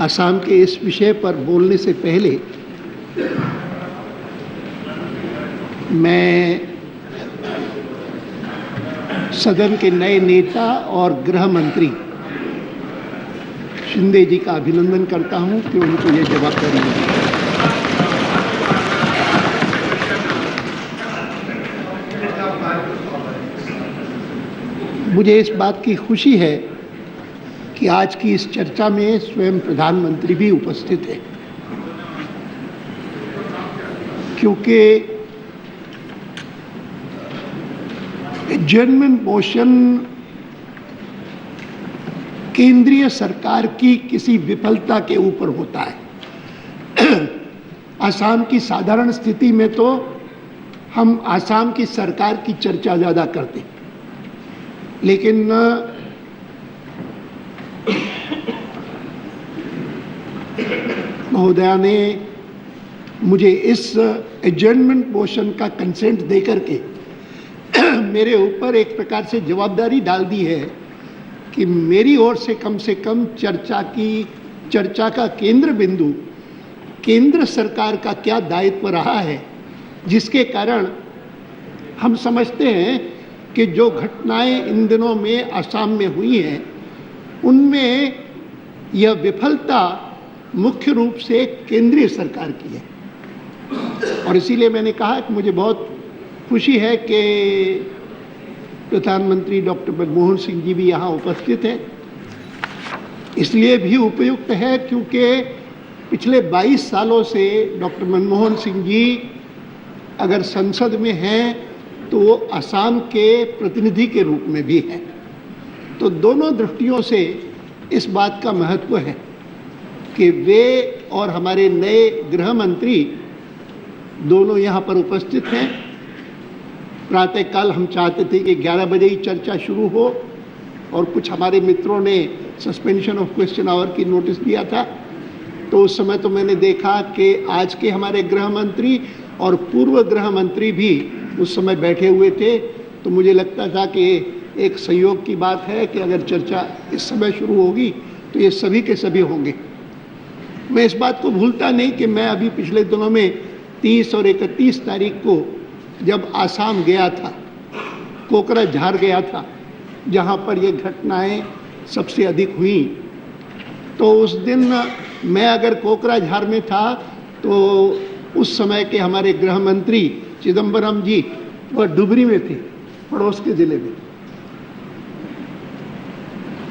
असम के इस विषय पर बोलने से पहले मैं सदन के नए नेता और गृह मंत्री शिंदे जी का अभिनंदन करता हूं कि उनको ये जवाबदारी मिली। मुझे इस बात की खुशी है कि आज की इस चर्चा में स्वयं प्रधानमंत्री भी उपस्थित है, क्योंकि जेन्युइन मोशन केंद्रीय सरकार की किसी विफलता के ऊपर होता है। असम की साधारण स्थिति में तो हम असम की सरकार की चर्चा ज़्यादा करते, लेकिन महोदया ने मुझे इस एडजर्नमेंट मोशन का कंसेंट देकर के मेरे ऊपर एक प्रकार से जवाबदारी डाल दी है कि मेरी ओर से कम चर्चा का केंद्र बिंदु केंद्र सरकार का क्या दायित्व रहा है, जिसके कारण हम समझते हैं कि जो घटनाएं इन दिनों में असम में हुई हैं उनमें यह विफलता मुख्य रूप से केंद्रीय सरकार की है। और इसीलिए मैंने कहा कि मुझे बहुत खुशी है कि प्रधानमंत्री डॉक्टर मनमोहन सिंह जी भी यहाँ उपस्थित हैं। इसलिए भी उपयुक्त है क्योंकि पिछले 22 सालों से डॉक्टर मनमोहन सिंह जी अगर संसद में हैं तो वो असम के प्रतिनिधि के रूप में भी हैं। तो दोनों दृष्टियों से इस बात का महत्व है कि वे और हमारे नए गृह मंत्री दोनों यहाँ पर उपस्थित हैं। प्रातःकाल हम चाहते थे कि 11 बजे ही चर्चा शुरू हो, और कुछ हमारे मित्रों ने सस्पेंशन ऑफ क्वेश्चन आवर की नोटिस दिया था, तो उस समय तो मैंने देखा कि आज के हमारे गृह मंत्री और पूर्व गृह मंत्री भी उस समय बैठे हुए थे। तो मुझे लगता था कि एक संयोग की बात है कि अगर चर्चा इस समय शुरू होगी तो ये सभी के सभी होंगे। मैं इस बात को भूलता नहीं कि मैं अभी पिछले दिनों में 30 और 31 तारीख को जब आसाम गया था, कोकराझार गया था, जहाँ पर ये घटनाएं सबसे अधिक हुई, तो उस दिन मैं अगर कोकराझार में था तो उस समय के हमारे गृह मंत्री चिदम्बरम जी वह डुबरी में थे, पड़ोस के जिले में।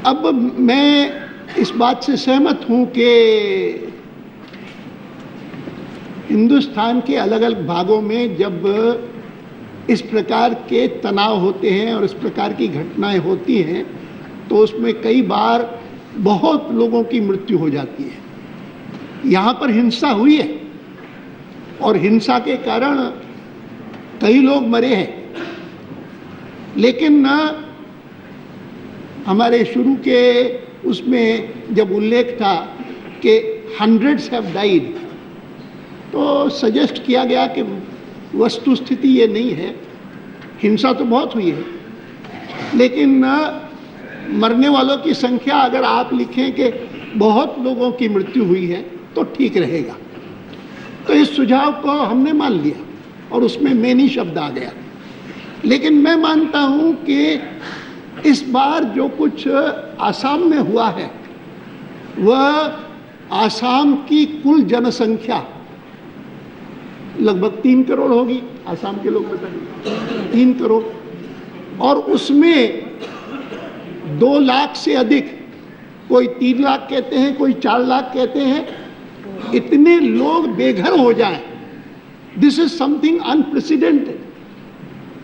अब मैं इस बात से सहमत हूं कि हिंदुस्तान के अलग अलग भागों में जब इस प्रकार के तनाव होते हैं और इस प्रकार की घटनाएं होती हैं तो उसमें कई बार बहुत लोगों की मृत्यु हो जाती है। यहाँ पर हिंसा हुई है और हिंसा के कारण कई लोग मरे हैं, लेकिन हमारे शुरू के उसमें जब उल्लेख था कि hundreds have died, तो सजेस्ट किया गया कि वस्तु स्थिति ये नहीं है। हिंसा तो बहुत हुई है, लेकिन मरने वालों की संख्या अगर आप लिखें कि बहुत लोगों की मृत्यु हुई है तो ठीक रहेगा। तो इस सुझाव को हमने मान लिया और उसमें मैनी शब्द आ गया। लेकिन मैं मानता हूं कि इस बार जो कुछ आसाम में हुआ है वह आसाम की कुल जनसंख्या लगभग 3 करोड़ होगी। आसाम के लोग बताइए, 3 करोड़, और उसमें 2 लाख से अधिक, कोई 3 लाख कहते हैं, कोई 4 लाख कहते हैं, इतने लोग बेघर हो जाएं, दिस इज समथिंग अनप्रेसिडेंटेड।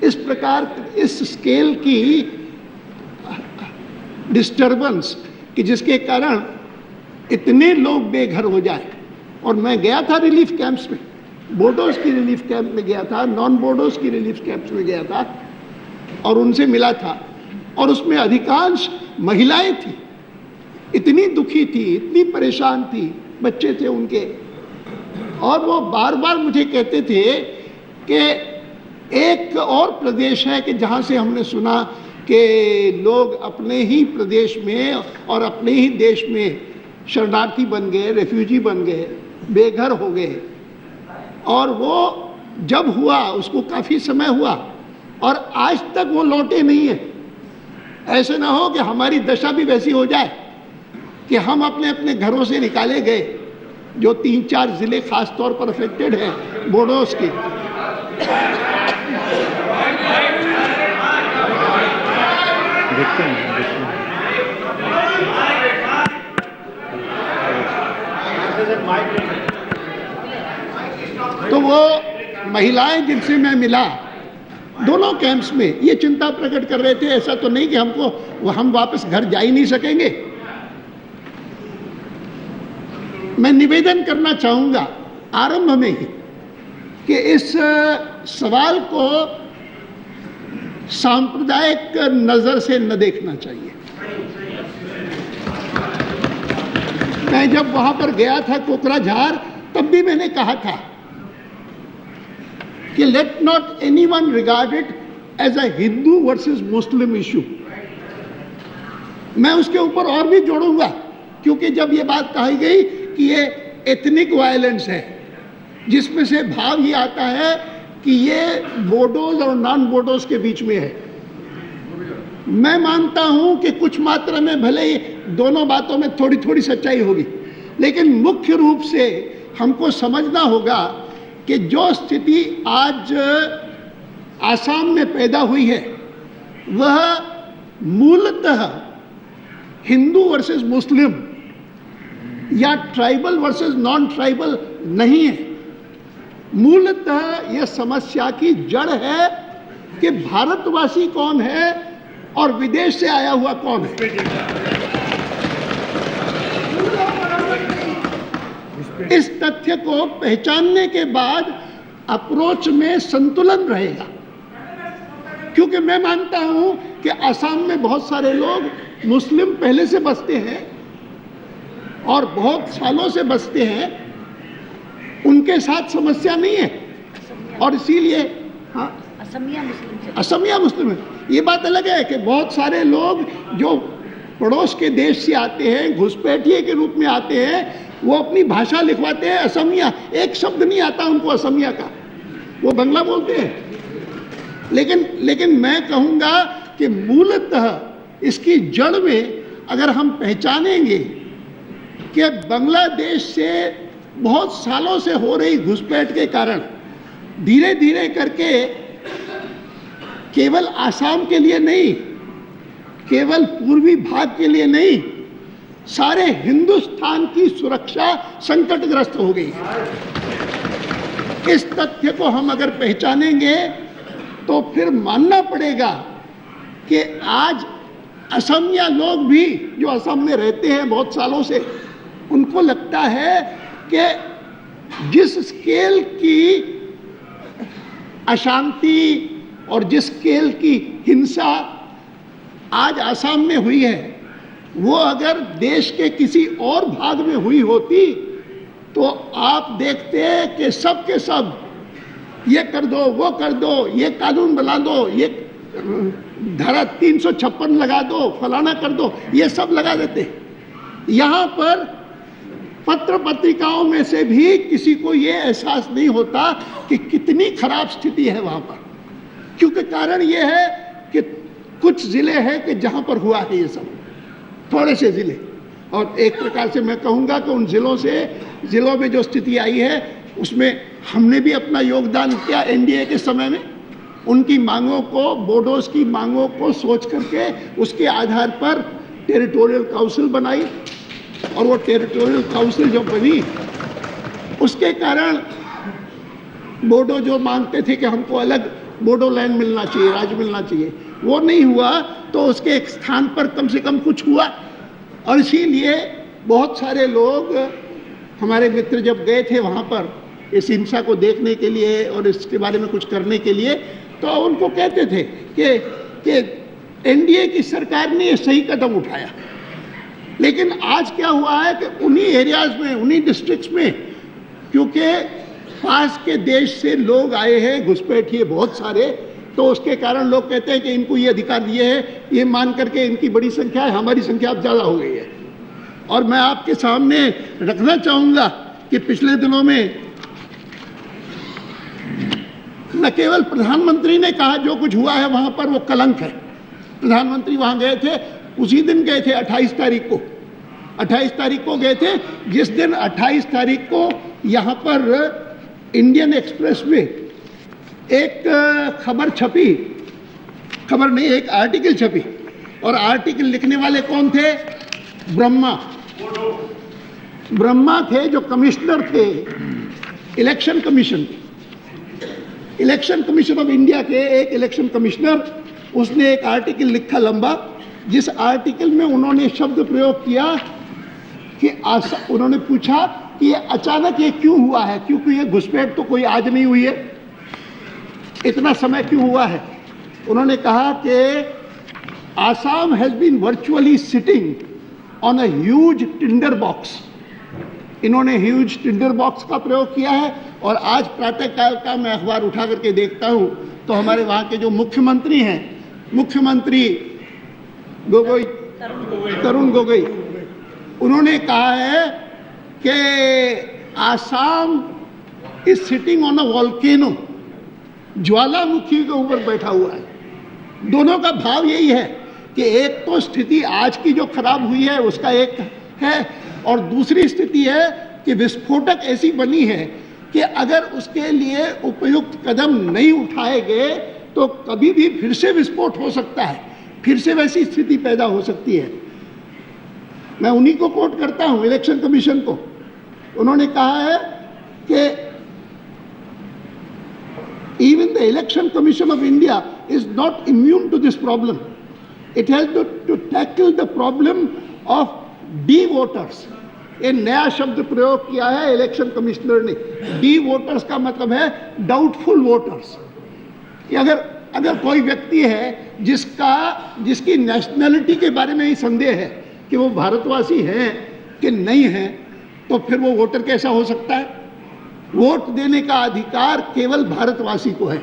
इस प्रकार इस स्केल की डिस्टर्बेंस कि जिसके कारण इतने लोग बेघर हो जाए। और मैं गया था रिलीफ कैंप्स में, बोडोस की रिलीफ कैंप में गया था, नॉन बोडोस की रिलीफ कैंप्स में गया था और उनसे मिला था, और उसमें अधिकांश महिलाएं थी, इतनी दुखी थी, इतनी परेशान थी, बच्चे थे उनके, और वो बार बार मुझे कहते थे कि एक और प्रदेश है कि जहाँ से हमने सुना कि लोग अपने ही प्रदेश में और अपने ही देश में शरणार्थी बन गए, रेफ्यूजी बन गए, बेघर हो गए। और वो जब हुआ उसको काफ़ी समय हुआ और आज तक वो लौटे नहीं है। ऐसे ना हो कि हमारी दशा भी वैसी हो जाए कि हम अपने अपने घरों से निकाले गए। जो 3-4 जिले खास तौर पर अफेक्टेड हैं बोडोस के, तो वो महिलाएं जिनसे मैं मिला दोनों कैंप्स में ये चिंता प्रकट कर रहे थे, ऐसा तो नहीं कि हम वापस घर जा ही नहीं सकेंगे। मैं निवेदन करना चाहूंगा आरंभ में ही कि इस सवाल को सांप्रदायिक नजर से न देखना चाहिए। मैं जब वहां पर गया था कोकराझार, तब भी मैंने कहा था कि let not anyone regard it as a Hindu versus Muslim issue. मैं उसके ऊपर और भी जोड़ूंगा, क्योंकि जब ये बात कही गई कि ये एथनिक वायलेंस है, जिसमें से भाव ये आता है कि ये बोडोज और नॉन बोडोज के बीच में है। मैं मानता हूं कि कुछ मात्रा में भले ही दोनों बातों में थोड़ी थोड़ी सच्चाई होगी, लेकिन मुख्य रूप से हमको समझना होगा कि जो स्थिति आज आसाम में पैदा हुई है वह मूलतः हिंदू वर्सेस मुस्लिम या ट्राइबल वर्सेस नॉन ट्राइबल नहीं है। मूलतः यह समस्या की जड़ है कि भारतवासी कौन है और विदेश से आया हुआ कौन है। इस तथ्य को पहचानने के बाद अप्रोच में संतुलन रहेगा, क्योंकि मैं मानता हूं कि असम में बहुत सारे लोग मुस्लिम पहले से बसते हैं और बहुत सालों से बसते हैं, उनके साथ समस्या नहीं है। और इसीलिए हाँ, असमिया मुस्लिम है। ये बात अलग है कि बहुत सारे लोग जो पड़ोस के देश से आते हैं, घुसपैठिए के रूप में आते हैं, वो अपनी भाषा लिखवाते हैं असमिया। एक शब्द नहीं आता उनको असमिया का, वो बंगला बोलते हैं। लेकिन मैं कहूँगा कि मूलतः इसकी जड़ में अगर हम पहचानेंगे कि बांग्लादेश से बहुत सालों से हो रही घुसपैठ के कारण धीरे धीरे करके केवल आसाम के लिए नहीं, केवल पूर्वी भाग के लिए नहीं, सारे हिंदुस्तान की सुरक्षा संकटग्रस्त हो गई है। इस तथ्य को हम अगर पहचानेंगे तो फिर मानना पड़ेगा कि आज असमिया लोग भी जो असम में रहते हैं बहुत सालों से, उनको लगता है कि जिस स्केल की अशांति और जिस स्केल की हिंसा आज असम में हुई है, वो अगर देश के किसी और भाग में हुई होती तो आप देखते हैं कि सब के सब ये कर दो, वो कर दो, ये कानून बना दो, ये धारा 356 लगा दो, फलाना कर दो, ये सब लगा देते। यहाँ पर पत्र पत्रिकाओं में से भी किसी को ये एहसास नहीं होता कि कितनी खराब स्थिति है वहाँ पर, क्योंकि कारण ये है कि कुछ जिले हैं कि जहाँ पर हुआ है ये सब, थोड़े से जिले। और एक प्रकार से मैं कहूँगा कि उन जिलों में जो स्थिति आई है उसमें हमने भी अपना योगदान किया एनडीए के समय में। उनकी मांगों को, बोडोस की मांगों को सोच करके उसके आधार पर टेरिटोरियल काउंसिल बनाई, और वो टेरिटोरियल काउंसिल जो बनी उसके कारण बोडो जो मांगते थे कि हमको अलग बोडो लैंड मिलना चाहिए, राज्य मिलना चाहिए, वो नहीं हुआ, तो उसके एक स्थान पर कम से कम कुछ हुआ। और इसीलिए बहुत सारे लोग, हमारे मित्र जब गए थे वहाँ पर इस हिंसा को देखने के लिए और इसके बारे में कुछ करने के लिए, तो उनको कहते थे कि एनडीए की सरकार ने ये सही कदम उठाया। लेकिन आज क्या हुआ है कि उन्हीं एरियाज में, उन्हीं डिस्ट्रिक्ट्स में, क्योंकि पास के देश से लोग आए हैं घुसपैठिए बहुत सारे, तो उसके कारण लोग कहते हैं कि इनको ये अधिकार दिए हैं, ये मान करके इनकी बड़ी संख्या है, हमारी संख्या अब ज़्यादा हो गई है। और मैं आपके सामने रखना चाहूँगा कि पिछले दिनों में न केवल प्रधानमंत्री ने कहा जो कुछ हुआ है वहाँ पर वो कलंक है। प्रधानमंत्री वहाँ गए थे, उसी दिन गए थे 28 तारीख को। 28 तारीख को गए थे, जिस दिन 28 तारीख को यहाँ पर इंडियन एक्सप्रेस में एक खबर छपी, खबर नहीं, एक आर्टिकल छपी, और आर्टिकल लिखने वाले कौन थे? ब्रह्मा थे, जो कमिश्नर थे इलेक्शन कमीशन ऑफ इंडिया के एक इलेक्शन कमिश्नर। उसने एक आर्टिकल लिखा लंबा, जिस आर्टिकल में उन्होंने शब्द प्रयोग किया कि उन्होंने पूछा कि ये अचानक ये क्यों हुआ है, क्योंकि ये घुसपैठ तो कोई आज नहीं हुई है, इतना समय क्यों हुआ है। उन्होंने कहा कि Assam has been virtually sitting on a huge tinder box. इन्होंने ह्यूज टिंडर बॉक्स का प्रयोग किया है। और आज प्रातःकाल का मैं अखबार उठा करके देखता हूं तो हमारे वहाँ के जो मुख्यमंत्री हैं, मुख्यमंत्री गोगोई, तरुण गोगोई, उन्होंने कहा है कि Assam is sitting on a volcano, ज्वालामुखी के ऊपर बैठा हुआ है। दोनों का भाव यही है कि एक तो स्थिति आज की जो खराब हुई है उसका एक है, और दूसरी स्थिति है कि विस्फोटक ऐसी बनी है कि अगर उसके लिए उपयुक्त कदम नहीं उठाए गए तो कभी भी फिर से विस्फोट हो सकता है, फिर से वैसी स्थिति पैदा हो सकती है। मैं उन्हीं को कोट करता हूं, इलेक्शन कमीशन को। उन्होंने कहा है कि even the election commission of India is not immune to this problem. It has to tackle the problem of de-voters. एक नया शब्द प्रयोग किया है इलेक्शन कमिश्नर ने। डी वोटर्स का मतलब है डाउटफुल वोटर्स। कि अगर कोई व्यक्ति है जिसकी नेशनलिटी के बारे में ही संदेह है कि वो भारतवासी हैं कि नहीं है, तो फिर वो वोटर कैसा हो सकता है? वोट देने का अधिकार केवल भारतवासी को है।